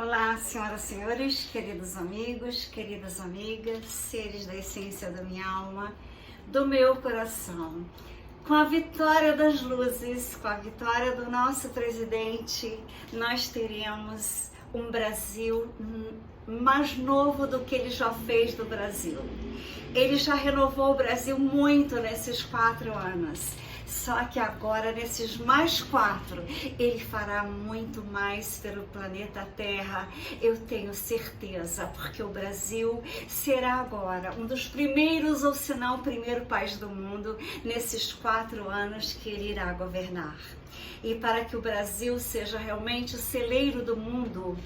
Olá, senhoras e senhores, queridos amigos, queridas amigas, seres da essência da minha alma, do meu coração. Com a vitória das luzes, com a vitória do nosso presidente, nós teremos um Brasil mais novo do que ele já fez do Brasil. Ele já renovou o Brasil muito nesses 4 anos. Só que agora, nesses mais 4, ele fará muito mais pelo planeta Terra, eu tenho certeza, porque o Brasil será agora um dos primeiros, ou se não o primeiro país do mundo, nesses 4 anos que ele irá governar. E para que o Brasil seja realmente o celeiro do mundo,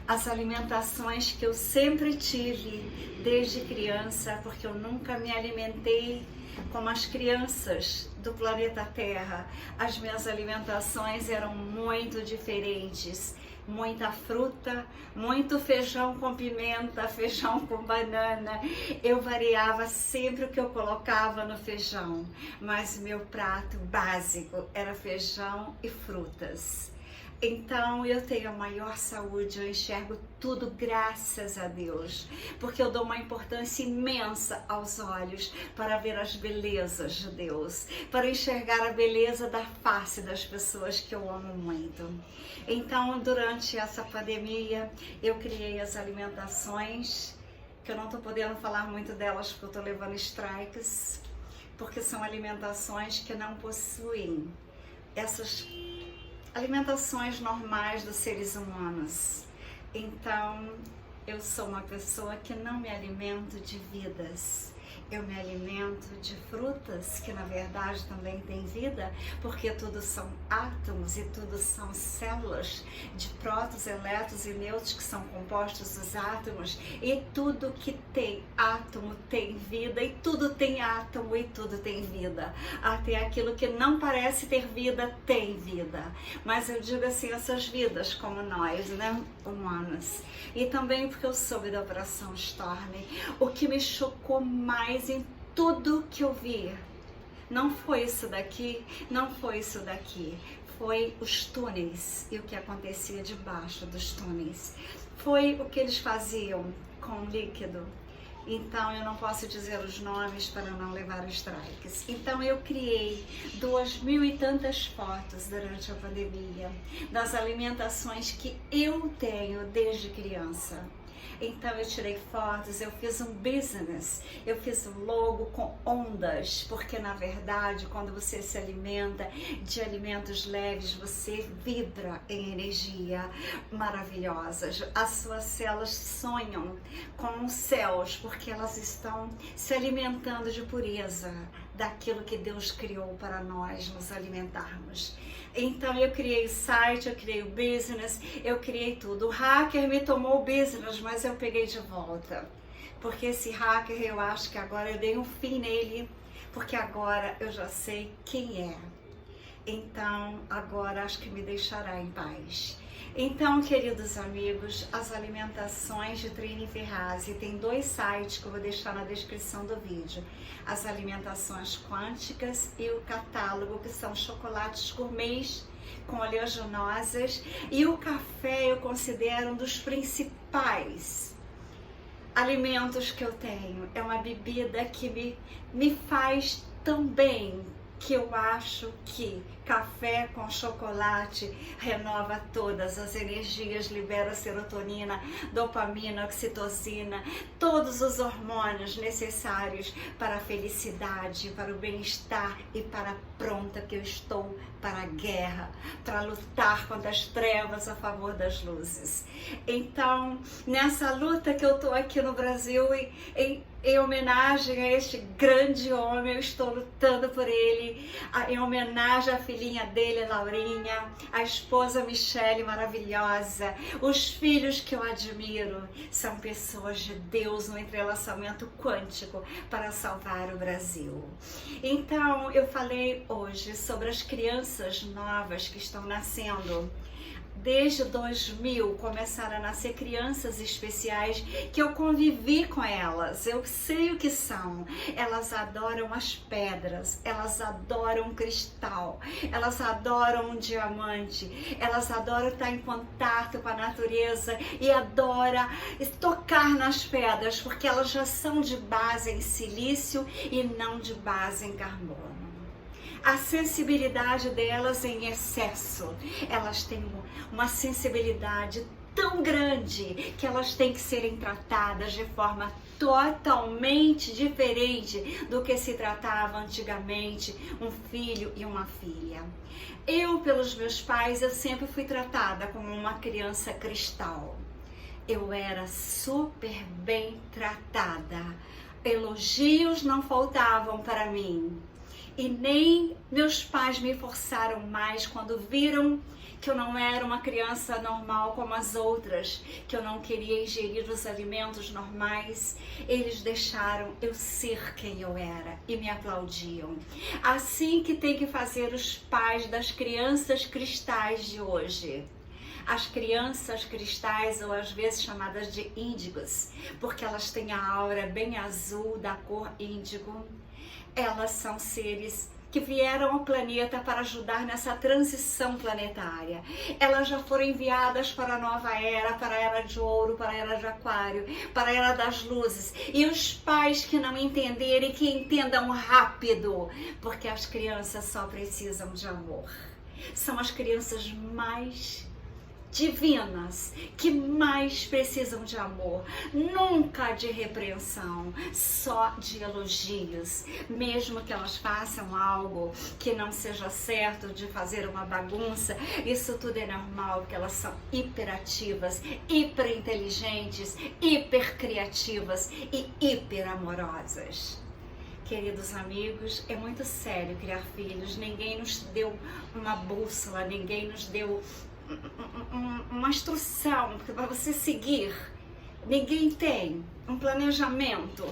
as alimentações que eu sempre tive desde criança, porque eu nunca me alimentei como as crianças do planeta Terra, as minhas alimentações eram muito diferentes. Muita fruta, muito feijão com pimenta, feijão com banana. Eu variava sempre o que eu colocava no feijão, mas meu prato básico era feijão e frutas. Então eu tenho a maior saúde, eu enxergo tudo graças a Deus, porque eu dou uma importância imensa aos olhos para ver as belezas de Deus, para enxergar a beleza da face das pessoas que eu amo muito. Então, durante essa pandemia, eu criei as alimentações, que eu não estou podendo falar muito delas porque eu estou levando strikes, porque são alimentações que não possuem essas alimentações normais dos seres humanos. Então, eu sou uma pessoa que não me alimento de vidas. Eu me alimento de frutas que na verdade também têm vida, porque tudo são átomos e tudo são células de prótons, elétrons e nêutrons que são compostos dos átomos, e tudo que tem átomo tem vida, e tudo tem átomo e tudo tem vida. Até aquilo que não parece ter vida tem vida. Mas eu digo assim, essas vidas como nós, né, humanas. E também porque eu soube da Operação Storm, o que me chocou mais em tudo que eu vi, não foi isso daqui, não foi isso daqui, foi os túneis e o que acontecia debaixo dos túneis, foi o que eles faziam com o líquido. Então eu não posso dizer os nomes para não levar strikes. Então eu criei 2.000 e tantas fotos durante a pandemia das alimentações que eu tenho desde criança. Então eu tirei fotos, eu fiz um business, eu fiz um logo com ondas, porque na verdade quando você se alimenta de alimentos leves, você vibra em energia maravilhosas. As suas células sonham com os céus, porque elas estão se alimentando de pureza, daquilo que Deus criou para nós nos alimentarmos. Então eu criei o site, eu criei o business, eu criei tudo. O hacker me tomou o business, mas eu peguei de volta. Porque esse hacker, eu acho que agora eu dei um fim nele, porque agora eu já sei quem é. Então agora acho que me deixará em paz. Então, queridos amigos, as alimentações de Trini Ferrazzi, tem 2 sites que eu vou deixar na descrição do vídeo. As alimentações quânticas e o catálogo, que são chocolates gourmets com oleaginosas. E o café eu considero um dos principais alimentos que eu tenho. É uma bebida que me faz tão bem, que eu acho que café com chocolate renova todas as energias, libera serotonina, dopamina, oxitocina, todos os hormônios necessários para a felicidade, para o bem-estar e para a pronta que eu estou para a guerra, para lutar contra as trevas a favor das luzes. Então, nessa luta que eu estou aqui no Brasil, em homenagem a este grande homem, eu estou lutando por ele, em homenagem à filhinha dele, Laurinha, a esposa Michele, maravilhosa, os filhos que eu admiro, são pessoas de Deus no entrelaçamento quântico para salvar o Brasil. Então, eu falei hoje sobre as crianças novas que estão nascendo Desde 2000 começaram a nascer crianças especiais que eu convivi com elas, eu sei o que são. Elas adoram as pedras, elas adoram cristal, elas adoram um diamante, elas adoram estar em contato com a natureza e adoram tocar nas pedras, porque elas já são de base em silício e não de base em carbono. A sensibilidade delas em excesso, elas têm uma sensibilidade tão grande que elas têm que serem tratadas de forma totalmente diferente do que se tratava antigamente um filho e uma filha. Eu, pelos meus pais, eu sempre fui tratada como uma criança cristal. Eu era super bem tratada, elogios não faltavam para mim. E nem meus pais me forçaram mais quando viram que eu não era uma criança normal como as outras, que eu não queria ingerir os alimentos normais. Eles deixaram eu ser quem eu era e me aplaudiam. Assim que tem que fazer os pais das crianças cristais de hoje. As crianças cristais, ou às vezes chamadas de índigos, porque elas têm a aura bem azul da cor índigo. Elas são seres que vieram ao planeta para ajudar nessa transição planetária. Elas já foram enviadas para a nova era, para a era de ouro, para a era de aquário, para a era das luzes. E os pais que não entenderem, que entendam rápido, porque as crianças só precisam de amor. São as crianças mais divinas, que mais precisam de amor, nunca de repreensão, só de elogios, mesmo que elas façam algo que não seja certo, de fazer uma bagunça, isso tudo é normal, porque elas são hiperativas, hiperinteligentes, hipercriativas e hiperamorosas. Queridos amigos, é muito sério criar filhos, ninguém nos deu uma bússola, ninguém nos deu uma instrução para você seguir. Ninguém tem um planejamento.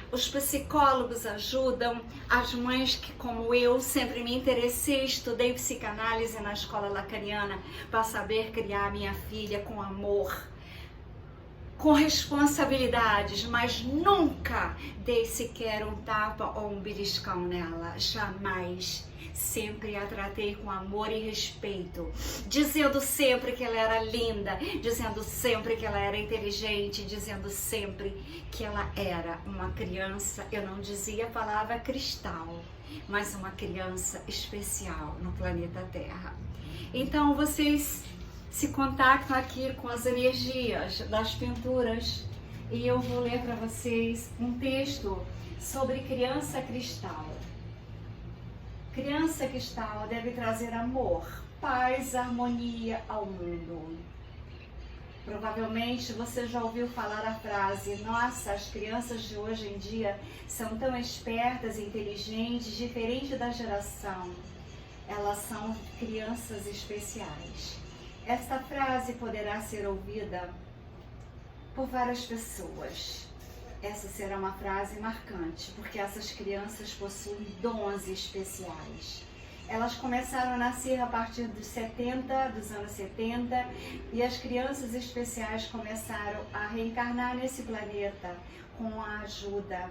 Os psicólogos ajudam, as mães que, como eu, sempre me interessei, estudei psicanálise na escola lacaniana para saber criar minha filha com amor, com responsabilidades, mas nunca dei sequer um tapa ou um beliscão nela, jamais. Sempre a tratei com amor e respeito, dizendo sempre que ela era linda, dizendo sempre que ela era inteligente, dizendo sempre que ela era uma criança, eu não dizia a palavra cristal, mas uma criança especial no planeta Terra. Então vocês se contactam aqui com as energias das pinturas e eu vou ler para vocês um texto sobre criança cristal. Criança cristal deve trazer amor, paz, harmonia ao mundo. Provavelmente você já ouviu falar a frase: nossa, as crianças de hoje em dia são tão espertas e inteligentes, diferente da geração. Elas são crianças especiais. Esta frase poderá ser ouvida por várias pessoas. Essa será uma frase marcante, porque essas crianças possuem dons especiais. Elas começaram a nascer a partir dos anos 70, e as crianças especiais começaram a reencarnar nesse planeta com a ajuda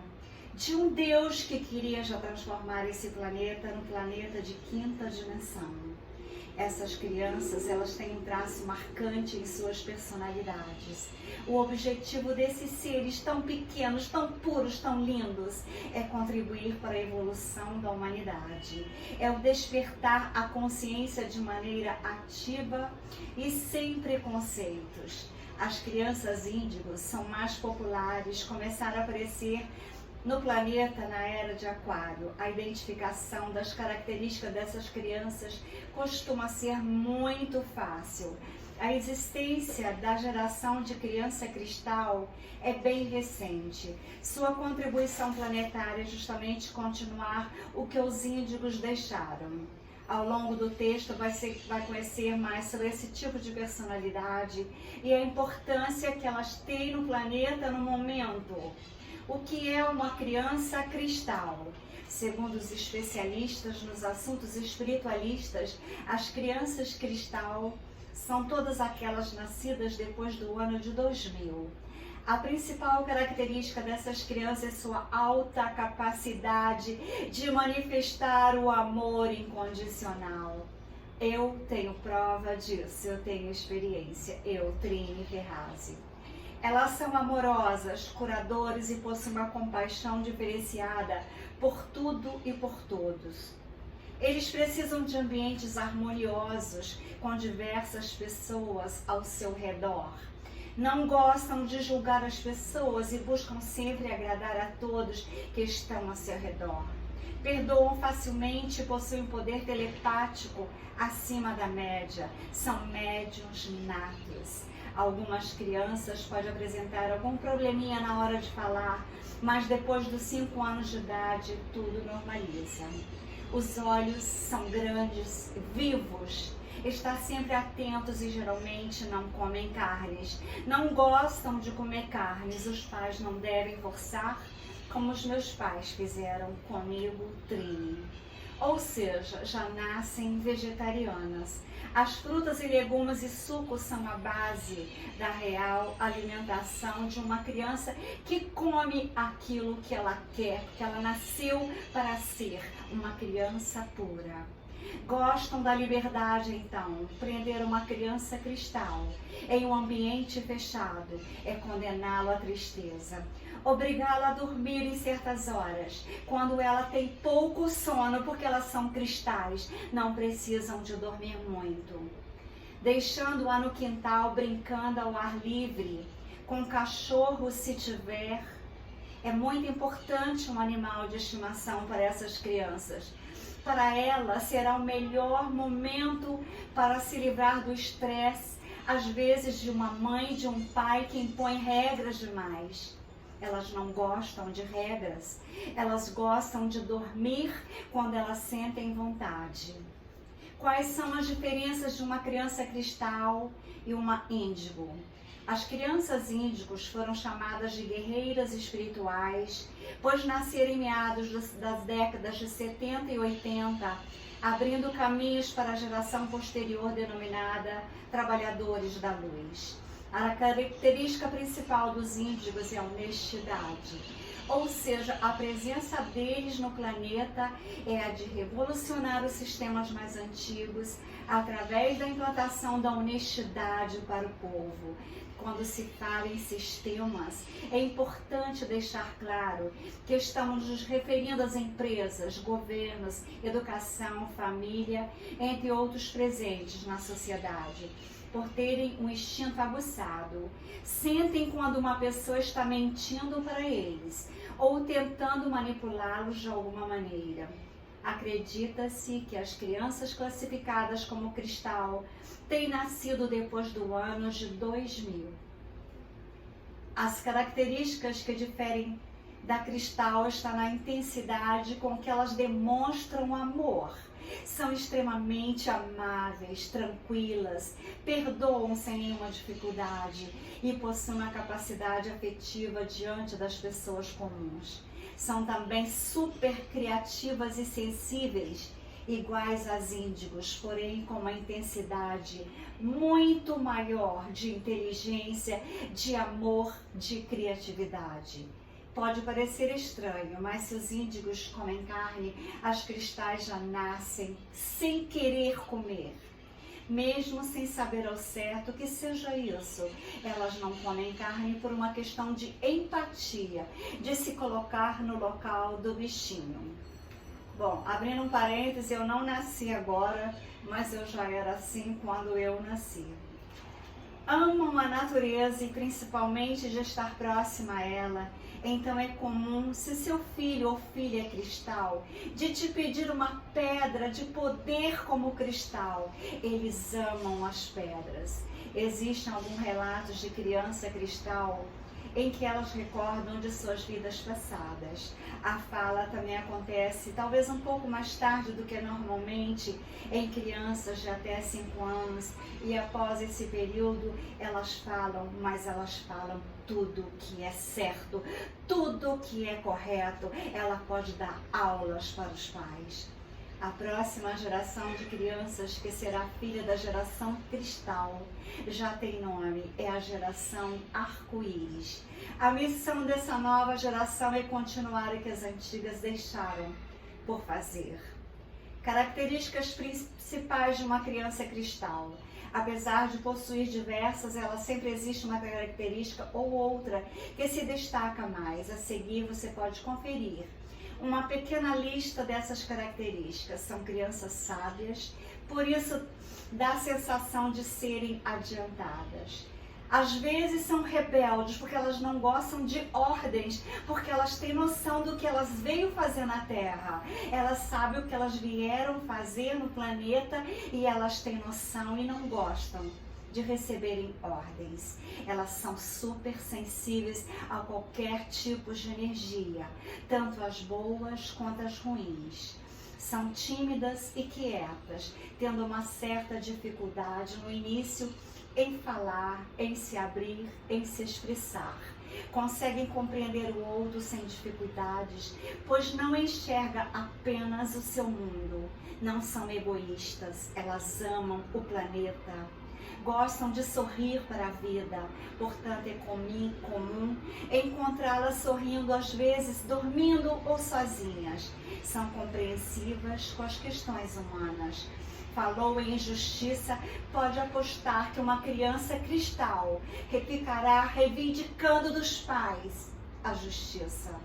de um Deus que queria já transformar esse planeta no planeta de quinta dimensão. Essas crianças, elas têm um traço marcante em suas personalidades. O objetivo desses seres tão pequenos, tão puros, tão lindos, é contribuir para a evolução da humanidade. É o despertar a consciência de maneira ativa e sem preconceitos. As crianças índigos são mais populares, começaram a aparecer no planeta na era de aquário. A identificação das características dessas crianças costuma ser muito fácil. A existência da geração de criança cristal é bem recente. Sua contribuição planetária é justamente continuar o que os índigos deixaram. Ao longo do texto vai conhecer mais sobre esse tipo de personalidade e a importância que elas têm no planeta no momento. O que é uma criança cristal? Segundo os especialistas nos assuntos espiritualistas, as crianças cristal são todas aquelas nascidas depois do ano de 2000. A principal característica dessas crianças é sua alta capacidade de manifestar o amor incondicional. Eu tenho prova disso, eu tenho experiência. Eu, Trine Ferrazzi. Elas são amorosas, curadoras e possuem uma compaixão diferenciada por tudo e por todos. Eles precisam de ambientes harmoniosos com diversas pessoas ao seu redor. Não gostam de julgar as pessoas e buscam sempre agradar a todos que estão ao seu redor. Perdoam facilmente e possuem poder telepático acima da média. São médiuns natos. Algumas crianças podem apresentar algum probleminha na hora de falar, mas depois dos 5 anos de idade, tudo normaliza. Os olhos são grandes, vivos. Está sempre atentos e geralmente não comem carnes. Não gostam de comer carnes. Os pais não devem forçar, como os meus pais fizeram comigo, Trine. Ou seja, já nascem vegetarianas. As frutas e legumes e sucos são a base da real alimentação de uma criança que come aquilo que ela quer, porque ela nasceu para ser uma criança pura. Gostam da liberdade, então. Prender uma criança cristal em um ambiente fechado é condená-lo à tristeza. Obrigá-la a dormir em certas horas, quando ela tem pouco sono, porque elas são cristais, não precisam de dormir muito. Deixando-a no quintal, brincando ao ar livre, com cachorro se tiver. É muito importante um animal de estimação para essas crianças. Para ela será o melhor momento para se livrar do estresse, às vezes de uma mãe, de um pai que impõe regras demais. Elas não gostam de regras, elas gostam de dormir quando elas sentem vontade. Quais são as diferenças de uma criança cristal e uma índigo? As crianças índigos foram chamadas de guerreiras espirituais, pois nasceram em meados das décadas de 70 e 80, abrindo caminhos para a geração posterior denominada Trabalhadores da Luz. A característica principal dos índigos é a honestidade, ou seja, a presença deles no planeta é a de revolucionar os sistemas mais antigos através da implantação da honestidade para o povo. Quando se fala em sistemas, é importante deixar claro que estamos nos referindo às empresas, governos, educação, família, entre outros presentes na sociedade, por terem um instinto aguçado. Sentem quando uma pessoa está mentindo para eles ou tentando manipulá-los de alguma maneira. Acredita-se que as crianças classificadas como cristal têm nascido depois do ano de 2000. As características que diferem da cristal estão na intensidade com que elas demonstram amor. São extremamente amáveis, tranquilas, perdoam sem nenhuma dificuldade e possuem uma capacidade afetiva diante das pessoas comuns. São também super criativas e sensíveis, iguais às índigos, porém com uma intensidade muito maior de inteligência, de amor, de criatividade. Pode parecer estranho, mas se os índigos comem carne, as cristais já nascem sem querer comer. Mesmo sem saber ao certo que seja isso, elas não comem carne por uma questão de empatia, de se colocar no local do bichinho. Bom, abrindo um parêntese, eu não nasci agora, mas eu já era assim quando eu nasci. Amam a natureza e principalmente de estar próxima a ela. Então é comum, se seu filho ou filha é cristal, de te pedir uma pedra de poder como cristal. Eles amam as pedras. Existem alguns relatos de criança cristal em que elas recordam de suas vidas passadas. A fala também acontece talvez um pouco mais tarde do que normalmente em crianças de até 5 anos, e após esse período elas falam, mas elas falam tudo que é certo, tudo que é correto. Ela pode dar aulas para os pais. A próxima geração de crianças, que será filha da geração cristal, já tem nome, é a geração arco-íris. A missão dessa nova geração é continuar o que as antigas deixaram por fazer. Características principais de uma criança cristal. Apesar de possuir diversas, ela sempre existe uma característica ou outra que se destaca mais. A seguir você pode conferir uma pequena lista dessas características. São crianças sábias, por isso dá a sensação de serem adiantadas. Às vezes são rebeldes, porque elas não gostam de ordens, porque elas têm noção do que elas veio fazer na Terra. Elas sabem o que elas vieram fazer no planeta e elas têm noção e não gostam de receberem ordens. Elas são super sensíveis a qualquer tipo de energia, tanto as boas quanto as ruins. São tímidas e quietas, tendo uma certa dificuldade no início em falar, em se abrir, em se expressar. Conseguem compreender o outro sem dificuldades, pois não enxerga apenas o seu mundo. Não são egoístas, elas amam o planeta. Gostam de sorrir para a vida, portanto é comum encontrá-las sorrindo, às vezes dormindo ou sozinhas. São compreensivas com as questões humanas. Falou em injustiça, pode apostar que uma criança cristal ficará reivindicando dos pais a justiça.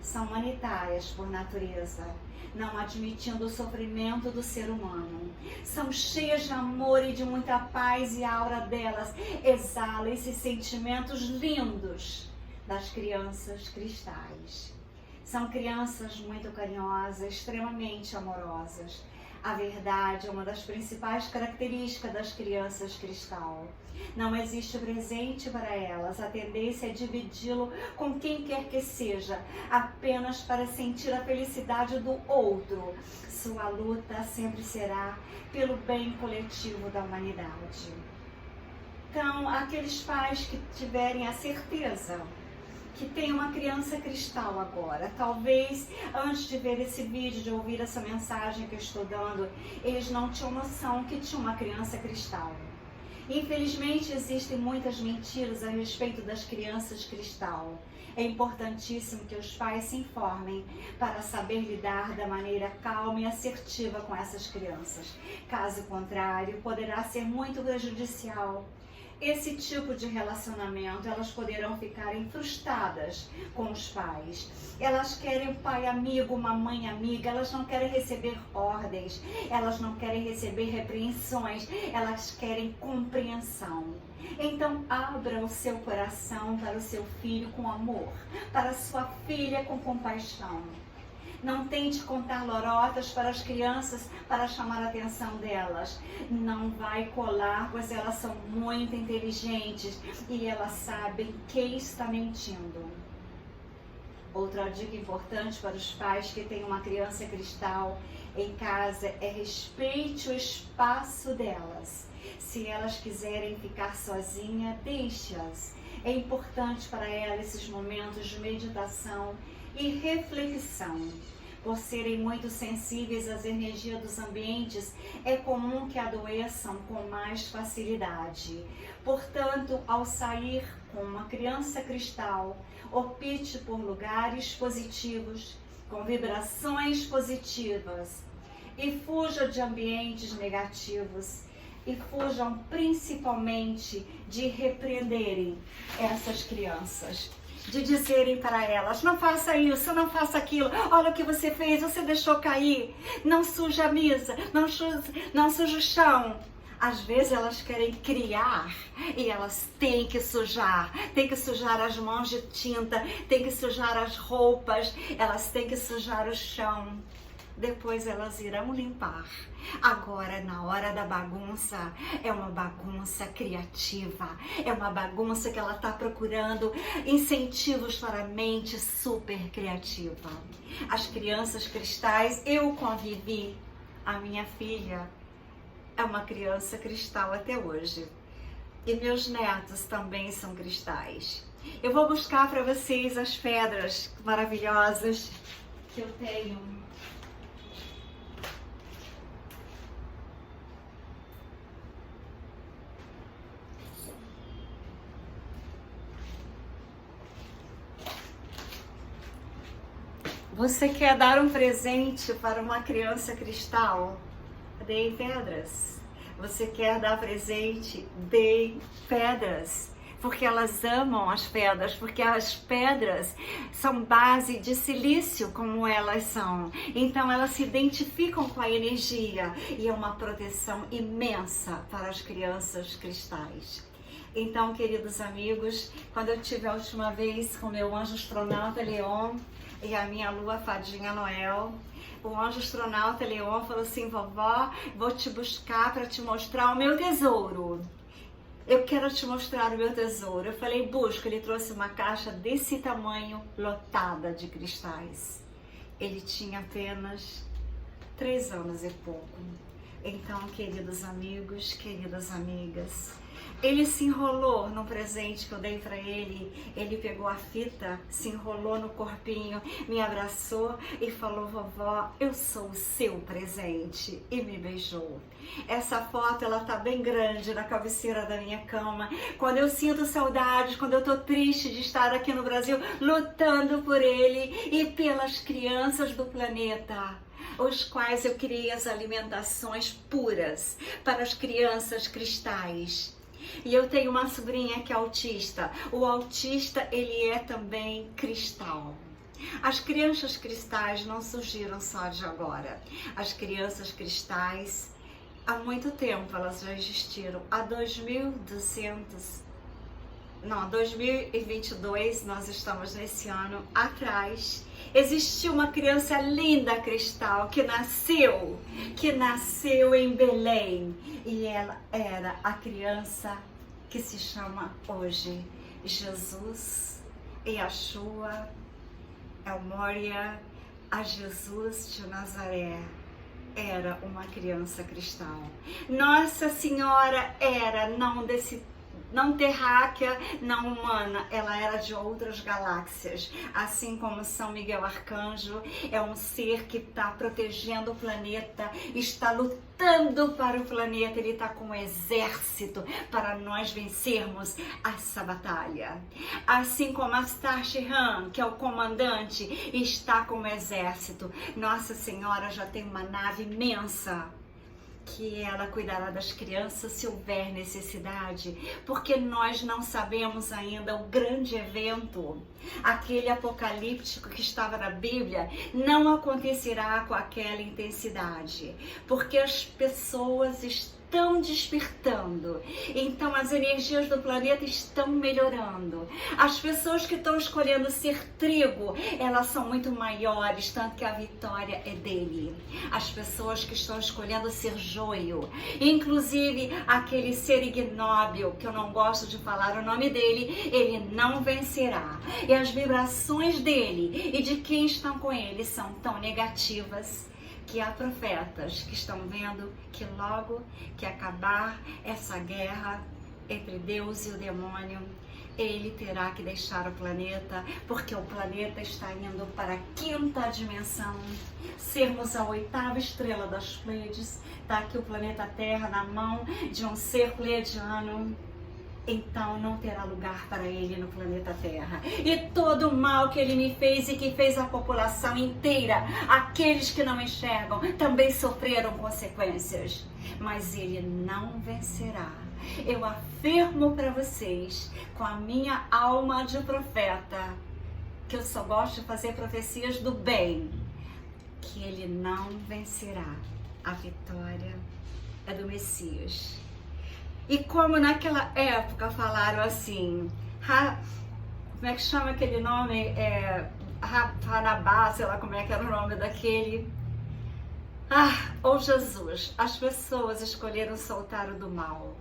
São humanitárias por natureza, não admitindo o sofrimento do ser humano. São cheias de amor e de muita paz, e a aura delas exala esses sentimentos lindos das crianças cristais. São crianças muito carinhosas, extremamente amorosas. A verdade é uma das principais características das crianças cristal. Não existe presente para elas. A tendência é dividi-lo com quem quer que seja, apenas para sentir a felicidade do outro. Sua luta sempre será pelo bem coletivo da humanidade. Então, aqueles pais que tiverem a certeza que tem uma criança cristal agora, talvez antes de ver esse vídeo, de ouvir essa mensagem que eu estou dando, eles não tinham noção que tinha uma criança cristal. Infelizmente existem muitas mentiras a respeito das crianças cristal. É importantíssimo que os pais se informem para saber lidar da maneira calma e assertiva com essas crianças. Caso contrário, poderá ser muito prejudicial. Esse tipo de relacionamento, elas poderão ficar frustradas com os pais. Elas querem um pai amigo, uma mãe amiga, elas não querem receber ordens, elas não querem receber repreensões, elas querem compreensão. Então, abra o seu coração para o seu filho com amor, para a sua filha com compaixão. Não tente contar lorotas para as crianças para chamar a atenção delas. Não vai colar, pois elas são muito inteligentes e elas sabem quem está mentindo. Outra dica importante para os pais que têm uma criança cristal em casa é respeite o espaço delas. Se elas quiserem ficar sozinhas, deixe-as. É importante para elas esses momentos de meditação e reflexão. Por serem muito sensíveis às energias dos ambientes, é comum que adoeçam com mais facilidade. Portanto, ao sair com uma criança cristal, opte por lugares positivos, com vibrações positivas, e fuja de ambientes negativos. E fujam principalmente de repreenderem essas crianças, de dizerem para elas: não faça isso, não faça aquilo, olha o que você fez, você deixou cair, não suja a mesa, não suja o chão. Às vezes elas querem criar e elas têm que sujar as mãos de tinta, têm que sujar as roupas, elas têm que sujar o chão. Depois elas irão limpar. Agora, na hora da bagunça, é uma bagunça criativa. É uma bagunça que ela está procurando incentivos para a mente super criativa. As crianças cristais, eu convivi. A minha filha é uma criança cristal até hoje. E meus netos também são cristais. Eu vou buscar para vocês as pedras maravilhosas que eu tenho Você quer dar um presente para uma criança cristal? Dê pedras. Você quer dar presente? Dê pedras. Porque elas amam as pedras, porque as pedras são base de silício, como elas são. Então elas se identificam com a energia e é uma proteção imensa para as crianças cristais. Então, queridos amigos, quando eu tive a última vez com meu anjo astronauta Leon e a minha lua fadinha Noel, o anjo astronauta Leon falou assim: vovó, vou te buscar para te mostrar o meu tesouro. Eu quero te mostrar o meu tesouro. Eu falei, busca. Ele trouxe uma caixa desse tamanho, lotada de cristais. Ele tinha apenas 3 anos e pouco. Então, queridos amigos, queridas amigas, ele se enrolou no presente que eu dei para ele. Ele pegou a fita, se enrolou no corpinho, me abraçou e falou: vovó, eu sou o seu presente. E me beijou. Essa foto, ela tá bem grande na cabeceira da minha cama. Quando eu sinto saudades, quando eu tô triste de estar aqui no Brasil, lutando por ele e pelas crianças do planeta, os quais eu criei as alimentações puras para as crianças cristais. E eu tenho uma sobrinha que é autista. O autista, ele é também cristal. As crianças cristais não surgiram só de agora. As crianças cristais, há muito tempo elas já existiram. Há 2022, nós estamos nesse ano atrás, existiu uma criança linda cristal que nasceu em Belém, e ela era a criança que se chama hoje Jesus, Yeshua, El Moria, a Jesus de Nazaré. Era uma criança cristal. Nossa Senhora era não terráquea, não humana, ela era de outras galáxias, assim como São Miguel Arcanjo é um ser que está protegendo o planeta, está lutando para o planeta, ele está com um exército para nós vencermos essa batalha. Assim como Astar Shihan, que é o comandante, está com um exército, Nossa Senhora já tem uma nave imensa, que ela cuidará das crianças se houver necessidade, porque nós não sabemos ainda o grande evento, aquele apocalíptico que estava na Bíblia, não acontecerá com aquela intensidade, porque as pessoas estão despertando, então as energias do planeta estão melhorando. As pessoas que estão escolhendo ser trigo, elas são muito maiores, tanto que a vitória é dele. As pessoas que estão escolhendo ser joio, inclusive aquele ser ignóbil, que eu não gosto de falar o nome dele, ele não vencerá. E as vibrações dele e de quem estão com ele são tão negativas, que há profetas que estão vendo que logo que acabar essa guerra entre Deus e o demônio, ele terá que deixar o planeta, porque o planeta está indo para a 5ª dimensão, sermos a 8ª estrela das Pleiades. Está aqui o planeta Terra na mão de um ser pleiadiano. Então não terá lugar para ele no planeta Terra. E todo o mal que ele me fez e que fez a população inteira, aqueles que não enxergam, também sofreram consequências. Mas ele não vencerá. Eu afirmo para vocês, com a minha alma de profeta, que eu só gosto de fazer profecias do bem, que ele não vencerá. A vitória é do Messias. E como naquela época falaram assim, como é que chama aquele nome? Ranabá, sei lá como é que era o nome daquele. Ou Jesus, as pessoas escolheram soltar o do mal.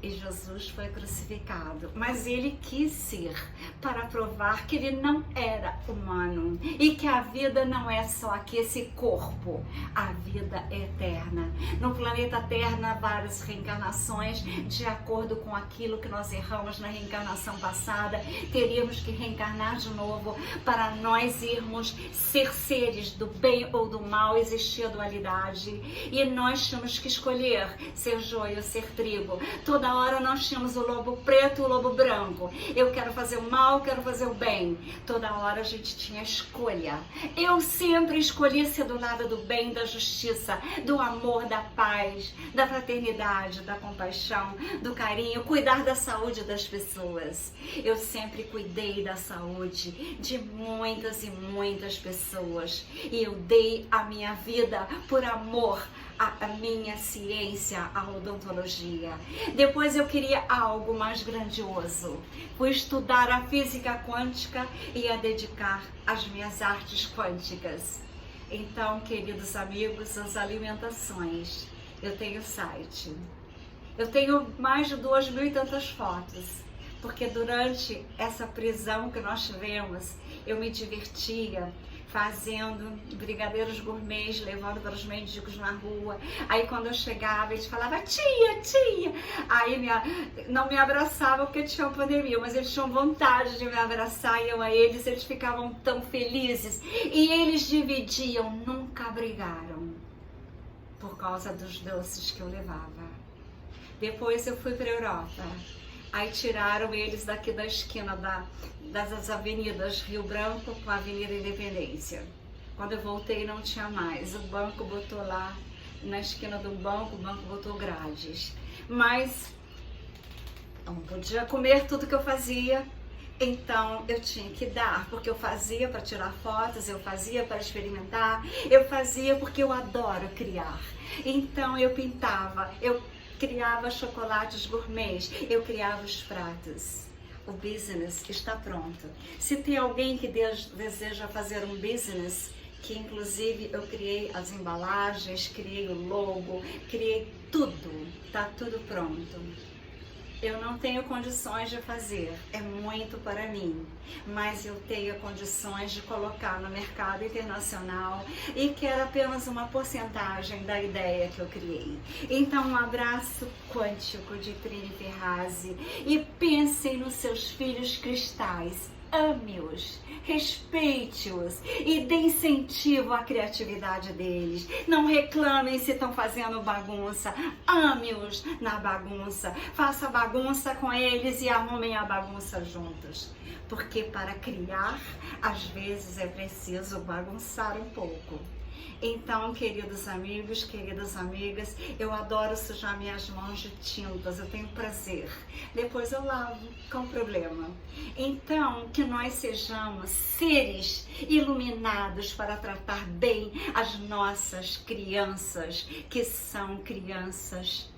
E Jesus foi crucificado, mas ele quis ser para provar que ele não era humano e que a vida não é só aqui esse corpo, a vida é eterna. No planeta Terra, várias reencarnações, de acordo com aquilo que nós erramos na reencarnação passada, teríamos que reencarnar de novo para nós irmos ser seres do bem ou do mal, existir a dualidade, e nós temos que escolher ser joio ou ser trigo. Toda hora nós tínhamos o lobo preto e o lobo branco. Eu quero fazer o mal, quero fazer o bem. Toda hora a gente tinha escolha. Eu sempre escolhi ser do lado do bem, da justiça, do amor, da paz, da fraternidade, da compaixão, do carinho, cuidar da saúde das pessoas. Eu sempre cuidei da saúde de muitas e muitas pessoas. E eu dei a minha vida por amor a minha ciência, a odontologia. Depois eu queria algo mais grandioso. Fui estudar a física quântica e a dedicar às minhas artes quânticas. Então, queridos amigos, as alimentações. Eu tenho site. Eu tenho mais de 2.000 e tantas fotos. Porque durante essa prisão que nós tivemos, eu me divertia fazendo brigadeiros gourmets, levando para os mendigos na rua. Aí quando eu chegava, eles falavam, tia, tia. Aí não me abraçavam porque tinha uma pandemia, mas eles tinham vontade de me abraçar e eu a eles, eles ficavam tão felizes. E eles dividiam, nunca brigaram por causa dos doces que eu levava. Depois eu fui para a Europa. Aí tiraram eles daqui da esquina das avenidas Rio Branco com a Avenida Independência. Quando eu voltei não tinha mais. O banco botou lá, na esquina do banco, o banco botou grades. Mas eu não podia comer tudo que eu fazia, então eu tinha que dar, porque eu fazia para tirar fotos, eu fazia para experimentar, eu fazia porque eu adoro criar. Então eu pintava, eu criava chocolates gourmets, eu criava os pratos. O business está pronto. Se tem alguém que deseja fazer um business, que inclusive eu criei as embalagens, criei o logo, criei tudo, tá tudo pronto. Eu não tenho condições de fazer, é muito para mim, mas eu tenho condições de colocar no mercado internacional e quero apenas uma porcentagem da ideia que eu criei. Então, um abraço quântico de Trini Ferrazzi e pensem nos seus filhos cristais. Ame-os, respeite-os e dê incentivo à criatividade deles. Não reclamem se estão fazendo bagunça. Ame-os na bagunça. Faça bagunça com eles e arrumem a bagunça juntos. Porque para criar, às vezes é preciso bagunçar um pouco. Então, queridos amigos, queridas amigas, eu adoro sujar minhas mãos de tintas, eu tenho prazer. Depois eu lavo, com problema. Então, que nós sejamos seres iluminados para tratar bem as nossas crianças, que são crianças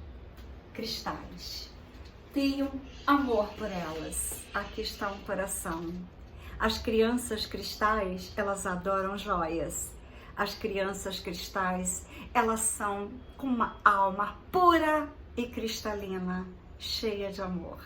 cristais. Tenham amor por elas. Aqui está um coração. As crianças cristais, elas adoram joias. As crianças cristais, elas são com uma alma pura e cristalina, cheia de amor.